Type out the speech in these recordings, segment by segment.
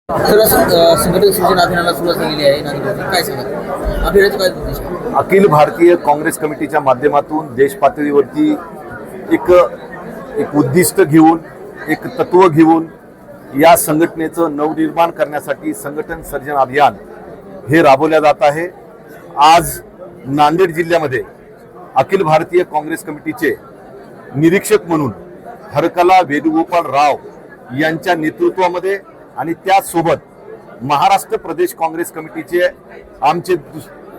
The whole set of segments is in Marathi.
संघटित सृजन अभियानाला सुरुवात झालेली आहे नांदेडमध्ये. काय सांगा अभियानाचं काय उद्देश आहे? अखिल भारतीय काँग्रेस कमिटीच्या माध्यमातून देश पातळीवरती एक एक उद्दिष्ट घेऊन, एक तत्व घेऊन या संघटनेचं नवनिर्माण करण्यासाठी संघटन सर्जन अभियान हे राबवल्या जात आहे. आज नांदेड जिल्ह्यामध्ये अखिल भारतीय काँग्रेस कमिटीचे निरीक्षक म्हणून हरकला वेणुगोपाल राव यांच्या नेतृत्वामध्ये आणि त्याचसोबत महाराष्ट्र प्रदेश काँग्रेस कमिटीचे आमचे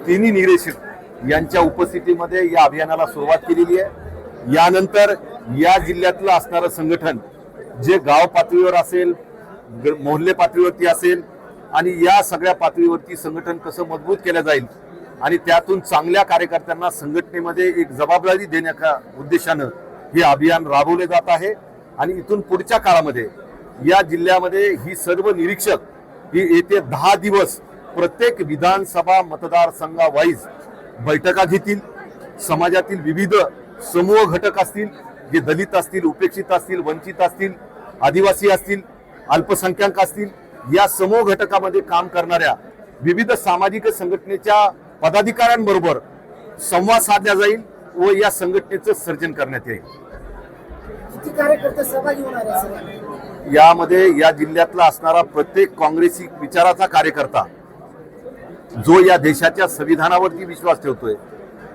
तिन्ही निरीक्षक यांच्या उपस्थितीमध्ये या अभियानाला सुरुवात केलेली आहे. यानंतर या जिल्ह्यातलं असणारं संघटन जे गाव पातळीवर असेल, मोहल्ले पातळीवरती असेल आणि या सगळ्या पातळीवरती संघटन कसं मजबूत केलं जाईल आणि त्यातून चांगल्या कार्यकर्त्यांना संघटनेमध्ये एक जबाबदारी देण्याच्या उद्देशानं हे अभियान राबवले जात आहे. आणि इथून पुढच्या काळामध्ये या जिल्ह्यामध्ये ही सर्व निरीक्षक ही येते 10 दिवस प्रत्येक विधानसभा मतदारसंघावाईज बैठका घेतील. समाजातील विविध समूह घटक असतील, जे दलित असतील, उपेक्षित असतील, वंचित असतील, आदिवासी असतील, अल्पसंख्याक असतील, या समूह घटकामध्ये काम करणाऱ्या विविध सामाजिक संघटनेच्या पदाधिकाऱ्यांबरोबर संवाद साधला जाईल व या संघटनेचं सर्जन करण्यात येईल. किती कार्यकर्ते सहभागी होणार आहे? यामध्ये या जिल्ह्यातला असणारा प्रत्येक काँग्रेसी विचाराचा कार्यकर्ता जो या देशाच्या संविधानावरती विश्वास ठेवतोय,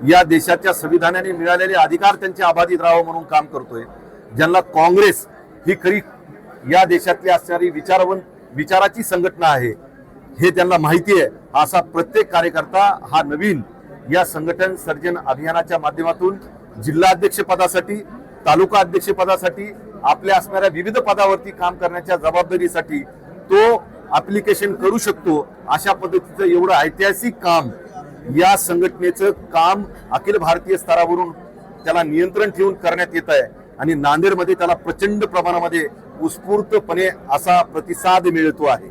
या देशाच्या संविधानाने मिळालेले अधिकार त्यांचे अबाधित राहावं म्हणून काम करतोय, ज्यांना काँग्रेस ही खरी या देशातली असणारी विचाराची संघटना आहे हे त्यांना माहिती आहे, असा प्रत्येक कार्यकर्ता हा नवीन या संघटन सर्जन अभियानाच्या माध्यमातून जिल्हा अध्यक्षपदासाठी, तालुका अध्यक्षपदासाठी, आपल्या असणाऱ्या विविध पदावरती काम करण्याच्या जबाबदारीसाठी तो ऍप्लिकेशन करू शकतो. अशा पद्धतीचं एवढं ऐतिहासिक काम या संघटनेचं काम अखिल भारतीय स्तरावरून त्याला नियंत्रण ठेवून करण्यात येत आहे आणि नांदेडमध्ये त्याला प्रचंड प्रमाणामध्ये उत्स्फूर्तपणे असा प्रतिसाद मिळतो आहे.